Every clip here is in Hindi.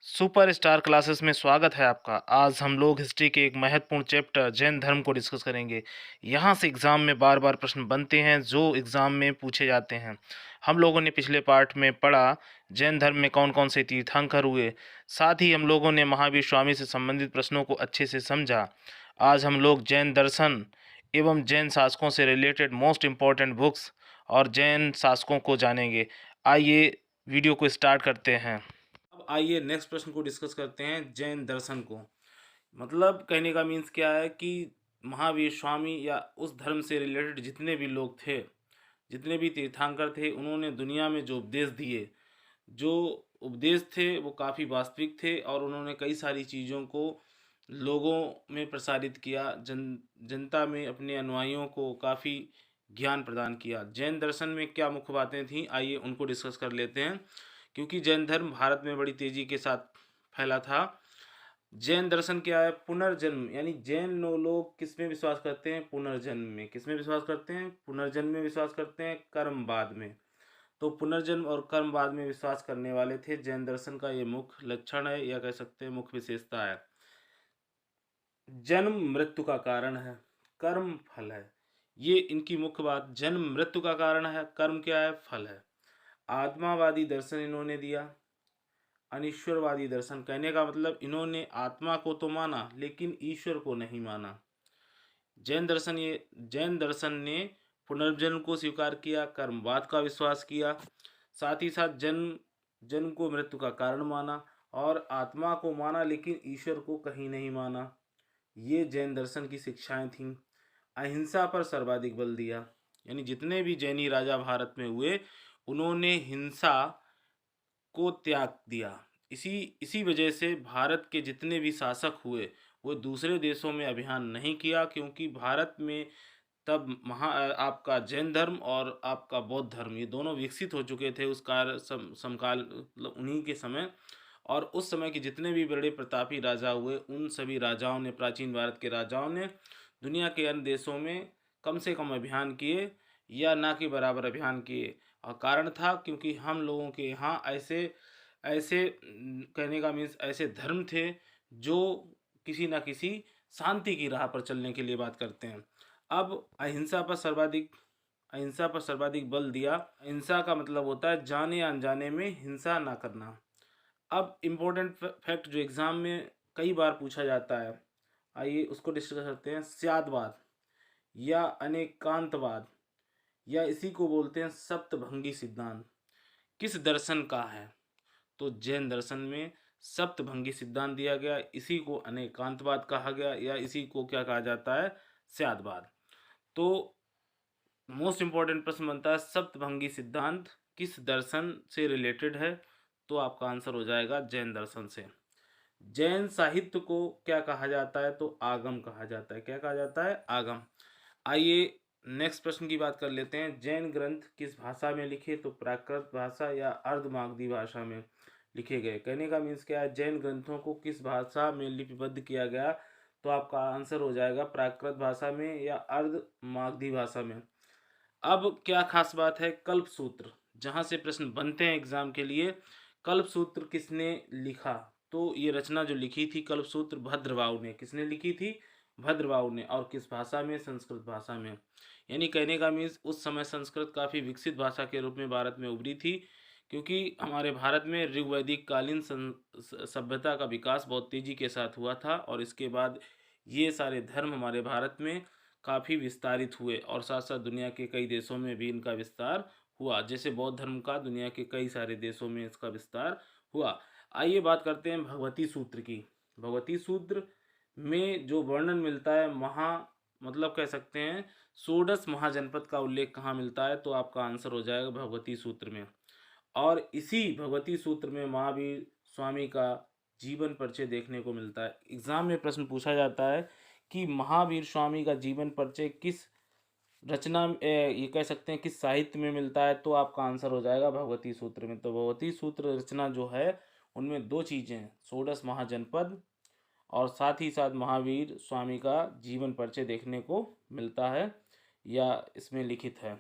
सुपर स्टार क्लासेस में स्वागत है आपका। आज हम लोग हिस्ट्री के एक महत्वपूर्ण चैप्टर जैन धर्म को डिस्कस करेंगे। यहाँ से एग्ज़ाम में बार बार प्रश्न बनते हैं जो एग्ज़ाम में पूछे जाते हैं। हम लोगों ने पिछले पार्ट में पढ़ा जैन धर्म में कौन कौन से तीर्थंकर हुए। साथ ही हम लोगों ने महावीर स्वामी से संबंधित प्रश्नों को अच्छे से समझा। आज हम लोग जैन दर्शन एवं जैन शासकों से रिलेटेड मोस्ट इम्पॉर्टेंट बुक्स और जैन शासकों को जानेंगे। आइए वीडियो को स्टार्ट करते हैं। अब आइए नेक्स्ट प्रश्न को डिस्कस करते हैं जैन दर्शन को। मतलब कहने का मीन्स क्या है कि महावीर स्वामी या उस धर्म से रिलेटेड जितने भी लोग थे, जितने भी तीर्थंकर थे, उन्होंने दुनिया में जो उपदेश दिए, जो उपदेश थे वो काफ़ी वास्तविक थे और उन्होंने कई सारी चीज़ों को लोगों में प्रसारित किया। जनता में अपने अनुयायियों को काफ़ी ज्ञान प्रदान किया। जैन दर्शन में क्या मुख्य बातें थीं, आइए उनको डिस्कस कर लेते हैं। क्योंकि जैन धर्म भारत में बड़ी तेजी के साथ फैला था। जैन दर्शन क्या है? पुनर्जन्म, यानी जैन लोग किस में विश्वास करते हैं? पुनर्जन्म में। किस में विश्वास करते हैं? पुनर्जन्म में विश्वास करते हैं, कर्मवाद में। तो पुनर्जन्म और कर्मवाद में विश्वास करने वाले थे। जैन दर्शन का ये मुख्य लक्षण है या कह सकते हैं मुख्य विशेषता है। जन्म मृत्यु का कारण है, कर्म फल है। ये इनकी मुख्य बात। जन्म मृत्यु का कारण है, कर्म क्या है? फल है। आत्मावादी दर्शन इन्होंने दिया। अनीश्वरवादी दर्शन, कहने का मतलब इन्होंने आत्मा को तो माना लेकिन ईश्वर को नहीं माना। जैन दर्शन ने पुनर्जन्म को स्वीकार किया, कर्मवाद का विश्वास किया, साथ ही साथ जन्म जन्म को मृत्यु का कारण माना और आत्मा को माना लेकिन ईश्वर को कहीं नहीं माना। ये जैन दर्शन की शिक्षाएं थीं। अहिंसा पर सर्वाधिक बल दिया, यानी जितने भी जैनी राजा भारत में हुए उन्होंने हिंसा को त्याग दिया। इसी इसी वजह से भारत के जितने भी शासक हुए वो दूसरे देशों में अभियान नहीं किया, क्योंकि भारत में तब आपका जैन धर्म और आपका बौद्ध धर्म ये दोनों विकसित हो चुके थे उस काल समकाल, मतलब उन्हीं के समय। और उस समय के जितने भी बड़े प्रतापी राजा हुए उन सभी राजाओं ने, प्राचीन भारत के राजाओं ने दुनिया के अन्य देशों में कम से कम अभियान किए या ना के बराबर अभियान किए। और कारण था क्योंकि हम लोगों के यहाँ ऐसे ऐसे कहने का मीन्स ऐसे धर्म थे जो किसी ना किसी शांति की राह पर चलने के लिए बात करते हैं। अब अहिंसा पर सर्वाधिक बल दिया। अहिंसा का मतलब होता है जाने या अनजाने में हिंसा ना करना। अब इम्पोर्टेंट फैक्ट जो एग्ज़ाम में कई बार पूछा जाता है, आइए उसको डिस्कस करते हैं। स्यादवाद या अनेकांतवाद या इसी को बोलते हैं सप्तभंगी सिद्धांत, किस दर्शन का है? तो जैन दर्शन में सप्तभंगी सिद्धांत दिया गया। इसी को अनेकांतवाद कहा गया या इसी को क्या कहा जाता है? स्यादवाद। तो मोस्ट इम्पॉर्टेंट प्रश्न बनता है सप्तभंगी सिद्धांत किस दर्शन से रिलेटेड है? तो आपका आंसर हो जाएगा जैन दर्शन से। जैन साहित्य को क्या कहा जाता है? तो आगम कहा जाता है। क्या कहा जाता है? आगम। आइए नेक्स्ट प्रश्न की बात कर लेते हैं। जैन ग्रंथ किस भाषा में लिखे? तो प्राकृत भाषा या अर्धमागधी भाषा में लिखे गए। कहने का मीन्स क्या है? जैन ग्रंथों को किस भाषा में लिपिबद्ध किया गया? तो आपका आंसर हो जाएगा प्राकृत भाषा में या अर्धमागधी भाषा में। अब क्या खास बात है? कल्प सूत्र, जहाँ से प्रश्न बनते हैं एग्जाम के लिए। कल्प सूत्र किसने लिखा? तो ये रचना जो लिखी थी कल्प सूत्र भद्रवाहु ने। किसने लिखी थी? भद्रवाहु ने। और किस भाषा में? संस्कृत भाषा में। यानी कहने का मीन्स उस समय संस्कृत काफ़ी विकसित भाषा के रूप में भारत में उभरी थी, क्योंकि हमारे भारत में ऋग्वैदिक कालीन सभ्यता का विकास बहुत तेज़ी के साथ हुआ था और इसके बाद ये सारे धर्म हमारे भारत में काफ़ी विस्तारित हुए और साथ साथ दुनिया के कई देशों में भी इनका विस्तार हुआ। जैसे बौद्ध धर्म का दुनिया के कई सारे देशों में इसका विस्तार हुआ। आइए बात करते हैं भगवती सूत्र की। भगवती सूत्र में जो वर्णन मिलता है मतलब कह सकते हैं षोडश महाजनपद का उल्लेख कहाँ मिलता है? तो आपका आंसर हो जाएगा भगवती सूत्र में। और इसी भगवती सूत्र में महावीर स्वामी का जीवन परिचय देखने को मिलता है। एग्जाम में प्रश्न पूछा जाता है कि महावीर स्वामी का जीवन परिचय किस रचना ये कह सकते हैं किस साहित्य में मिलता है? तो आपका आंसर हो जाएगा भगवती सूत्र में। तो भगवती सूत्र रचना जो है उनमें दो चीज़ें हैं, षोडश महाजनपद और साथ ही साथ महावीर स्वामी का जीवन परिचय देखने को मिलता है या इसमें लिखित है।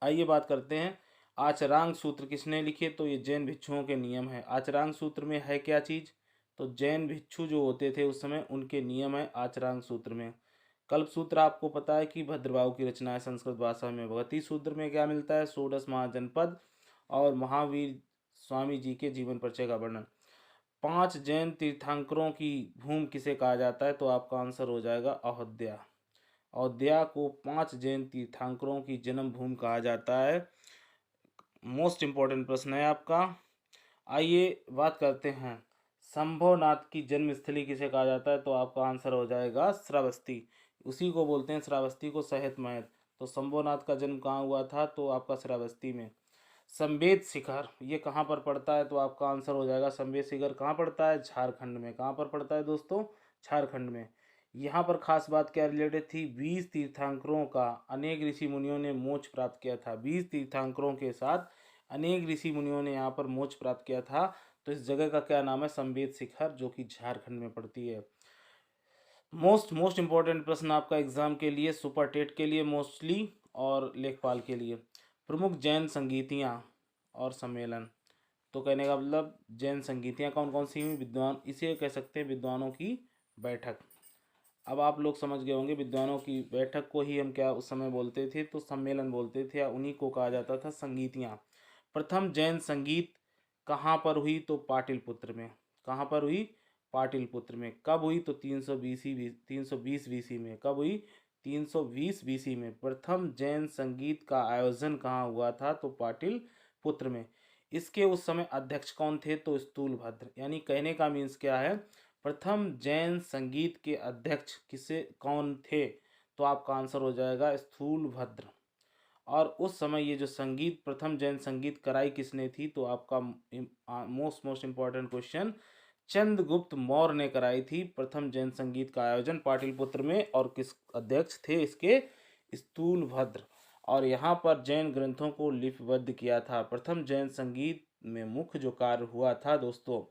आइए बात करते हैं आचरांग सूत्र किसने लिखे? तो ये जैन भिक्षुओं के नियम है। आचरांग सूत्र में है क्या चीज? तो जैन भिक्षु जो होते थे उस समय उनके नियम है आचरांग सूत्र में। कल्प सूत्र आपको पता है कि भद्रबाहु की रचना है संस्कृत भाषा में। भगवती सूत्र में क्या मिलता है? षोडश महाजनपद और महावीर स्वामी जी के जीवन परिचय का वर्णन। 5 जैन तीर्थंकरों की भूमि किसे कहा जाता है? तो आपका आंसर हो जाएगा अयोध्या। अयोध्या को 5 जैन तीर्थंकरों की जन्म भूमि कहा जाता है। मोस्ट इंपॉर्टेंट प्रश्न है आपका। आइए बात करते हैं शंभुनाथ की जन्मस्थली किसे कहा जाता है? तो आपका आंसर हो जाएगा श्रावस्ती। उसी को बोलते हैं श्रावस्ती को सहित महत। तो शंभुनाथ का जन्म कहाँ हुआ था? तो आपका श्रावस्ती में। संवेद शिखर ये कहाँ पर पड़ता है? तो आपका आंसर हो जाएगा संवेद शिखर कहाँ पड़ता है? झारखंड में। कहाँ पर पड़ता है दोस्तों? झारखंड में। यहाँ पर खास बात क्या रिलेटेड थी? 20 तीर्थंकरों का अनेक ऋषि मुनियों ने मोक्ष प्राप्त किया था। 20 तीर्थंकरों के साथ अनेक ऋषि मुनियों ने यहाँ पर मोक्ष प्राप्त किया था। तो इस जगह का क्या नाम है? संवेद शिखर, जो कि झारखंड में पड़ती है। मोस्ट इंपॉर्टेंट प्रश्न आपका एग्जाम के लिए, सुपर टेट के लिए मोस्टली और लेखपाल के लिए। प्रमुख जैन संगीतियाँ और सम्मेलन। तो कहने का मतलब जैन संगीतियाँ कौन कौन सी हुई? विद्वान, इसे कह सकते हैं विद्वानों की बैठक। अब आप लोग समझ गए होंगे विद्वानों की बैठक को ही हम क्या उस समय बोलते थे? तो सम्मेलन बोलते थे, या उन्हीं को कहा जाता था संगीतियाँ। प्रथम जैन संगीत कहाँ पर हुई? तो पाटलिपुत्र में। कहाँ पर हुई? पाटलिपुत्र में। कब हुई? तो 320 बीसी में। कब हुई? 320 बीसी में प्रथम जैन संगीत का आयोजन कहाँ हुआ था? तो पाटलिपुत्र में। इसके उस समय अध्यक्ष कौन थे? तो स्थूलभद्र। यानी कहने का मीन्स क्या है? प्रथम जैन संगीत के अध्यक्ष किसे कौन थे? तो आपका आंसर हो जाएगा स्थूलभद्र। और उस समय ये जो संगीत प्रथम जैन संगीत कराई किसने थी? तो आपका most important question, Chandragupta Maurya ने कराई थी प्रथम जैन संगीत का आयोजन पाटलिपुत्र में। और किस अध्यक्ष थे इसके? स्थूलभद्र। और यहाँ पर जैन ग्रंथों को लिपिबद्ध किया था। प्रथम जैन संगीत में मुख्य जो कार्य हुआ था दोस्तों,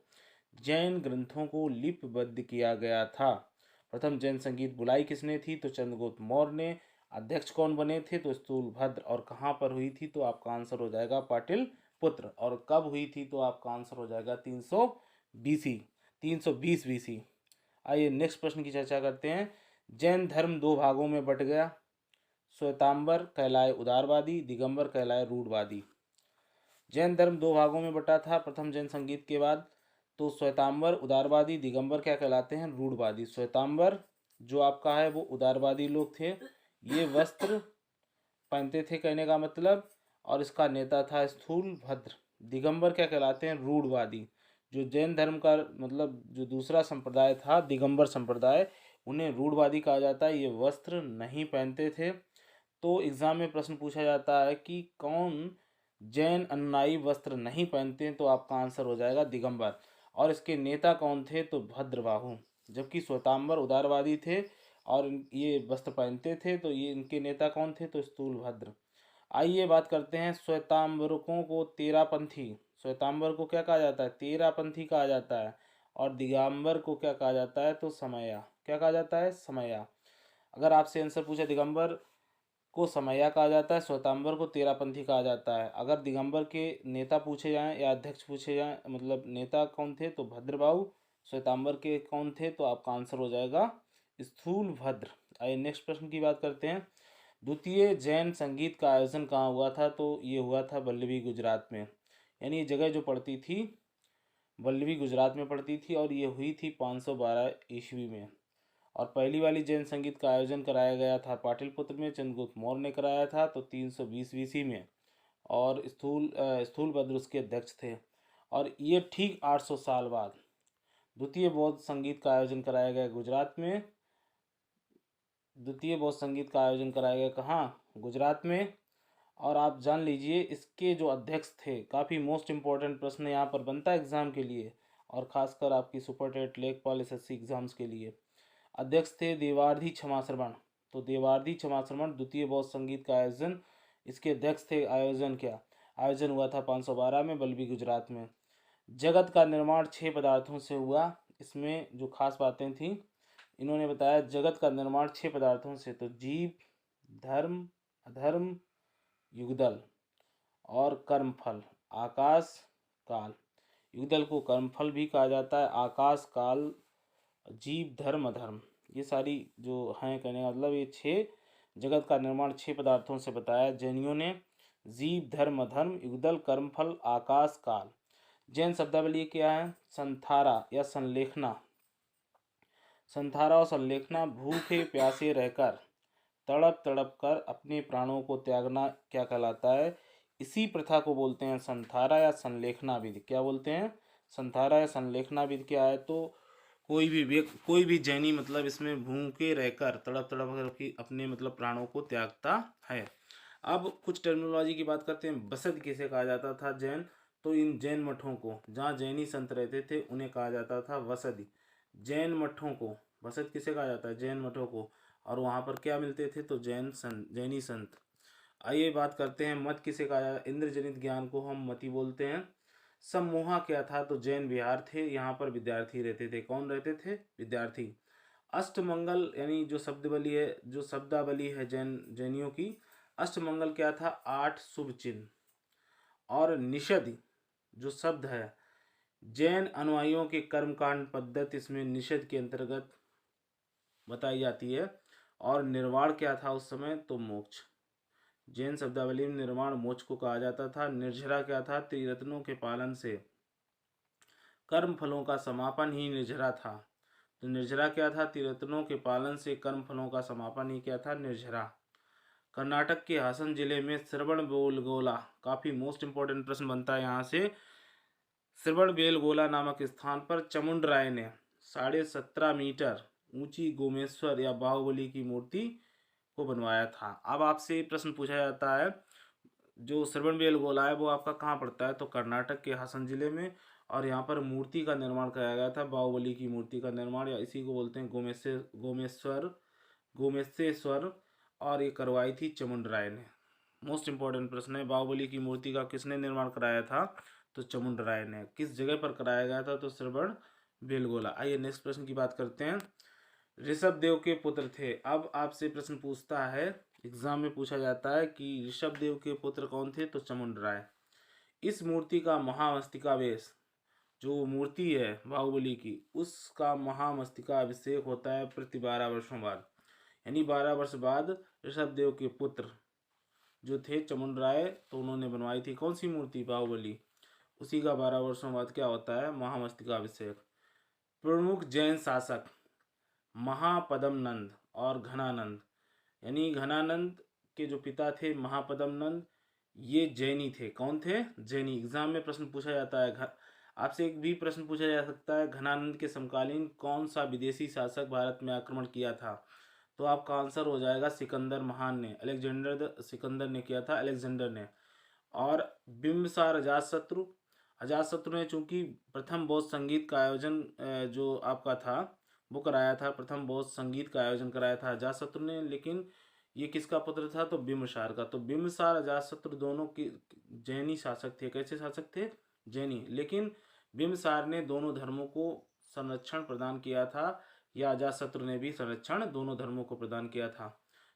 जैन ग्रंथों को लिपिबद्ध किया गया था। प्रथम जैन संगीत बुलाई किसने थी? तो चंद्रगुप्त मौर्य ने। अध्यक्ष कौन बने थे? तो स्थूलभद्र। और कहाँ पर हुई थी? तो आपका आंसर हो जाएगा पाटलिपुत्र। और कब हुई थी? तो आपका आंसर हो जाएगा 320 बीसी। आइए नेक्स्ट प्रश्न की चर्चा करते हैं। जैन धर्म 2 भागों में बट गया। श्वेतांबर कहलाए उदारवादी, दिगंबर कहलाए रूढ़वादी। जैन धर्म 2 भागों में बटा था प्रथम जैन संगीत के बाद। तो श्वेतांबर उदारवादी, दिगंबर क्या कहलाते हैं? रूढ़वादी। श्वेतांबर जो आपका है वो उदारवादी लोग थे, ये वस्त्र पहनते थे कहने का मतलब, और इसका नेता था स्थूलभद्र। दिगंबर क्या कहलाते हैं? रूढ़वादी। जो जैन धर्म का मतलब जो दूसरा संप्रदाय था दिगंबर संप्रदाय, उन्हें रूढ़वादी कहा जाता है। ये वस्त्र नहीं पहनते थे। तो एग्जाम में प्रश्न पूछा जाता है कि कौन जैन अनुयायी वस्त्र नहीं पहनते हैं? तो आपका आंसर हो जाएगा दिगंबर। और इसके नेता कौन थे? तो भद्रबाहु। जबकि श्वेतांबर उदारवादी थे और ये वस्त्र पहनते थे। तो ये इनके नेता कौन थे? तो स्थूलभद्र। आइए बात करते हैं श्वेतांबरकों को तेरापंथी। श्वेतांबर को क्या कहा जाता है? तेरापंथी कहा जाता है। और दिगंबर को क्या कहा जाता है? तो समया। क्या कहा जाता है? समया। अगर आपसे आंसर पूछा दिगंबर को समया कहा जाता है, श्वेतांबर को तेरापंथी कहा जाता है। अगर दिगंबर के नेता पूछे जाएं या अध्यक्ष पूछे जाएं, मतलब नेता कौन थे? तो भद्रबाहु। श्वेतांबर के कौन थे? तो आपका आंसर हो जाएगा स्थूलभद्र। आइए नेक्स्ट प्रश्न की बात करते हैं। द्वितीय जैन संगीत का आयोजन कहाँ हुआ था? तो ये हुआ था वल्लभी गुजरात में। यानी ये जगह जो पड़ती थी वल्लभी गुजरात में पड़ती थी, और ये हुई थी 512 ईस्वी में। और पहली वाली जैन संगीत का आयोजन कराया गया था पाटलिपुत्र में, चंद्रगुप्त मौर्य ने कराया था, तो 320 बीसी में। और स्थूलभद्र उसके अध्यक्ष थे। और ये ठीक 800 साल बाद द्वितीय बौद्ध संगीत का आयोजन कराया गया गुजरात में। द्वितीय बौद्ध संगीत का आयोजन कराया गया कहाँ? गुजरात में। और आप जान लीजिए इसके जो अध्यक्ष थे, काफ़ी मोस्ट इम्पोर्टेंट प्रश्न यहाँ पर बनता है एग्जाम के लिए, और खासकर आपकी सुपर टेट लेखपाल एसएससी एग्जाम्स के लिए। अध्यक्ष थे देवार्धी क्षमा श्रवण। तो देवार्धी क्षमा श्रवण द्वितीय बौद्ध संगीत का आयोजन, इसके अध्यक्ष थे। आयोजन हुआ था 512 में वल्लभी गुजरात में। जगत का निर्माण 6 पदार्थों से हुआ। इसमें जो खास बातें थी इन्होंने बताया, जगत का निर्माण 6 पदार्थों से। तो जीव, धर्म, अधर्म, युगदल। और कर्मफल आकाश काल। युगदल को कर्मफल भी कहा जाता है, आकाश काल, जीव, धर्म, अधर्म। ये सारी जो हैं कहने का मतलब ये 6 जगत का निर्माण 6 पदार्थों से बताया जैनियों ने। जीव, धर्म, अधर्म, युगदल, कर्मफल, आकाश काल। जैन शब्दावली क्या है? संथारा या संलेखना। संथारा और संलेखना भूखे प्यासे रहकर तड़प तड़प कर अपने प्राणों को त्यागना क्या कहलाता है? इसी प्रथा को बोलते हैं संथारा या संलेखना विधि। क्या बोलते हैं? संथारा या संलेखना विधि क्या है? तो कोई भी जैनी मतलब इसमें भूखे रहकर तड़प तड़प कर अपने मतलब प्राणों को त्यागता है। अब कुछ टर्मिनोलॉजी की बात करते हैं। बसद किसे कहा जाता था जैन? तो इन जैन मठों को जहाँ जैनी संत रहते थे उन्हें कहा जाता था वसदी। जैन मठों को बसद किसे कहा जाता है? जैन मठों को। और वहाँ पर क्या मिलते थे? तो जैनी संत। आइए बात करते हैं मत किसे कहा जाता है? इंद्रजनित ज्ञान को हम मति बोलते हैं। सम्मोहा क्या था? तो जैन विहार थे, यहाँ पर विद्यार्थी रहते थे। कौन रहते थे? विद्यार्थी। अष्टमंगल यानी जो शब्दावली है, जो शब्दावली है जैनियों की, अष्टमंगल क्या था? 8 शुभ चिन्ह। और निषद जो शब्द है, जैन अनुयायियों के कर्मकांड पद्धति इसमें निषेध के अंतर्गत बताई जाती है। और निर्वाण क्या था उस समय? तो मोक्ष। जैन शब्दावली में निर्वाण मोक्ष को कहा जाता था। निर्झरा क्या था? त्रिरत्नों के पालन से कर्म फलों का समापन ही निर्झरा था। तो निर्झरा क्या था? त्रिरत्नों के पालन से कर्म फलों का समापन ही क्या था? निर्झरा। कर्नाटक के हासन जिले में श्रवणबेलगोला, काफी मोस्ट इंपॉर्टेंट प्रश्न बनता है यहाँ से। श्रवणबेलगोला नामक स्थान पर चामुंडराय ने 17.5 मीटर ऊंची गोमेश्वर या बाहुबली की मूर्ति को बनवाया था। अब आपसे प्रश्न पूछा जाता है, जो श्रवणबेलगोला है वो आपका कहाँ पड़ता है? तो कर्नाटक के हासन जिले में। और यहाँ पर मूर्ति का निर्माण कराया गया था, बाहुबली की मूर्ति का निर्माण, या इसी को बोलते हैं गोमेश्वर। और ये करवाई थी चामुंडराय ने। मोस्ट इंपॉर्टेंट प्रश्न है, बाहुबली की मूर्ति का किसने निर्माण कराया था? तो चामुंडराय ने। किस जगह पर कराया गया था? तो श्रवणबेलगोला। आइए नेक्स्ट प्रश्न की बात करते हैं। ऋषभ देव के पुत्र थे। अब आपसे प्रश्न पूछता है, एग्जाम में पूछा जाता है कि ऋषभ देव के पुत्र कौन थे? तो चामुंडराय। इस मूर्ति का महामस्तिकावेश, जो मूर्ति है बाहुबली की, उसका महामस्तिकाभिषेक होता है प्रति 12 वर्षों बाद। यानी 12 वर्ष बाद ऋषभ देव के पुत्र जो थे चामुंडराय, तो उन्होंने बनवाई थी कौन सी मूर्ति? बाहुबली। उसी का 12 वर्षों बाद क्या होता है? महामस्तिकाभिषेक। प्रमुख जैन शासक महापदम नंद और घनानंद, यानी घनानंद के जो पिता थे महापदम नंद, ये जैनी थे। कौन थे? जैनी। एग्जाम में प्रश्न पूछा जाता है, आपसे एक भी प्रश्न पूछा जा सकता है, घनानंद के समकालीन कौन सा विदेशी शासक भारत में आक्रमण किया था? तो आपका आंसर हो जाएगा सिकंदर महान ने, अलेक्जेंडर द सिकंदर ने किया था, अलेक्जेंडर ने। और बिम्बिसार अजातशत्रु, अजातशत्रु ने चूंकि प्रथम बौद्ध संगीत का आयोजन जो आपका था वो कराया था, प्रथम बौद्ध संगीत का आयोजन कराया था अजातशत्रु ने। लेकिन ये किसका पुत्र था? तो बिम्बिसार का। तो बिम्बिसार अजातशत्रु दोनों की जैनी शासक थे। कैसे शासक थे? जैनी। लेकिन बिम्बिसार ने दोनों धर्मों को संरक्षण प्रदान किया था, या अजातशत्रु ने भी संरक्षण दोनों धर्मों को प्रदान किया था।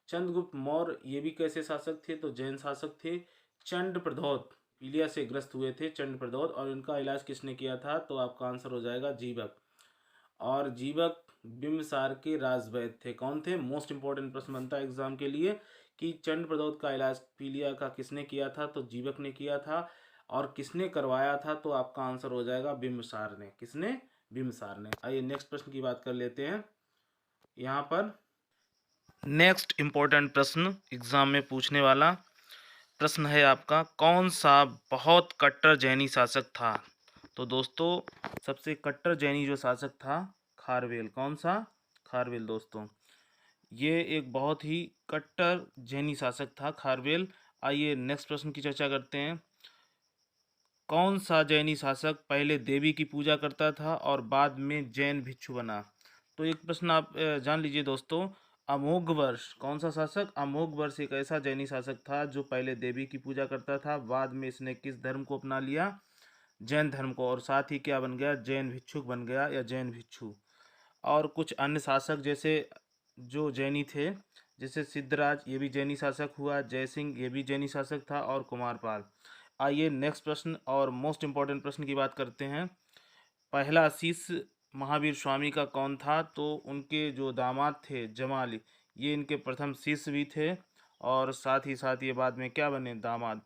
चंद्रगुप्त मौर्य ये भी कैसे शासक थे? तो जैन शासक थे। चंड प्रद्योत पीलिया से ग्रस्त हुए थे, चंड प्रद्योत, और इनका इलाज किसने किया था? तो आपका आंसर हो जाएगा जीवक। और जीवक बिम्बिसार के राजवैद्य थे। कौन थे? मोस्ट इंपॉर्टेंट प्रश्न बनता है एग्जाम के लिए कि चंड प्रद्योत का इलाज पीलिया का किसने किया था? तो जीवक ने किया था। और किसने करवाया था? तो आपका आंसर हो जाएगा बिम्बिसार ने। किसने? बिम्बिसार ने। आइए नेक्स्ट प्रश्न की बात कर लेते हैं। यहाँ पर नेक्स्ट इंपॉर्टेंट प्रश्न एग्जाम में पूछने वाला प्रश्न है आपका, कौन सा बहुत कट्टर जैनी शासक था? तो दोस्तों सबसे कट्टर जैनी जो शासक था खारवेल। कौन सा? खारवेल। दोस्तों ये एक बहुत ही कट्टर जैनी शासक था खारवेल। आइए नेक्स्ट प्रश्न की चर्चा करते हैं। कौन सा जैनी शासक पहले देवी की पूजा करता था और बाद में जैन भिक्षु बना? तो एक प्रश्न आप जान लीजिए दोस्तों। अमोघवर्ष कौन सा शासक? अमोघवर्ष एक ऐसा जैनी शासक था जो पहले देवी की पूजा करता था, बाद में इसने किस धर्म को अपना लिया? जैन धर्म को। और साथ ही क्या बन गया? जैन भिक्षुक बन गया, या जैन भिक्षु। और कुछ अन्य शासक जैसे जो जैनी थे, जैसे सिद्धराज ये भी जैनी शासक हुआ, जयसिंह ये भी जैनी शासक था, और कुमारपाल। आइए नेक्स्ट प्रश्न और मोस्ट इम्पॉर्टेंट प्रश्न की बात करते हैं। पहला शिष्य महावीर स्वामी का कौन था? तो उनके जो दामाद थे जमाल, ये इनके प्रथम शिष्य भी थे और साथ ही ये बाद में क्या बने? दामाद।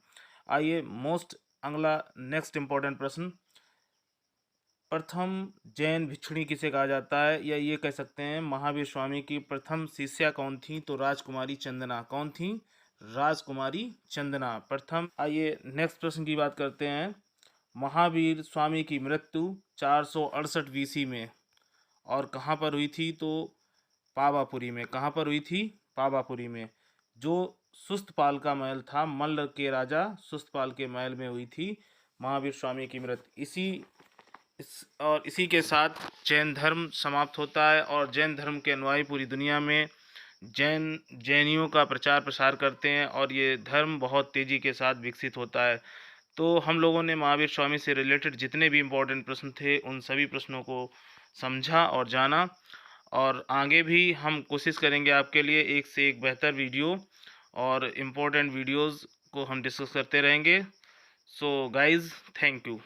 आइए मोस्ट अगला नेक्स्ट इम्पॉर्टेंट प्रश्न, प्रथम जैन भिक्षुणी किसे कहा जाता है? या ये कह सकते हैं महावीर स्वामी की प्रथम शिष्या कौन थी? तो राजकुमारी चंदना। कौन थी? राजकुमारी चंदना प्रथम। आइए नेक्स्ट प्रश्न की बात करते हैं। महावीर स्वामी की मृत्यु 468 बीसी में और कहाँ पर हुई थी? तो पावापुरी में। कहाँ पर हुई थी? पावापुरी में। जो सुस्तपाल का महल था, मल्ल के राजा सुस्तपाल के महल में हुई थी महावीर स्वामी की मृत्यु। इसी के साथ जैन धर्म समाप्त होता है और जैन धर्म के अनुयायी पूरी दुनिया में जैनियों का प्रचार प्रसार करते हैं और ये धर्म बहुत तेज़ी के साथ विकसित होता है। तो हम लोगों ने महावीर स्वामी से रिलेटेड जितने भी इम्पोर्टेंट प्रश्न थे उन सभी प्रश्नों को समझा और जाना, और आगे भी हम कोशिश करेंगे आपके लिए एक से एक बेहतर वीडियो और इम्पोर्टेंट वीडियोज़ को हम डिस्कस करते रहेंगे। So guys, thank you.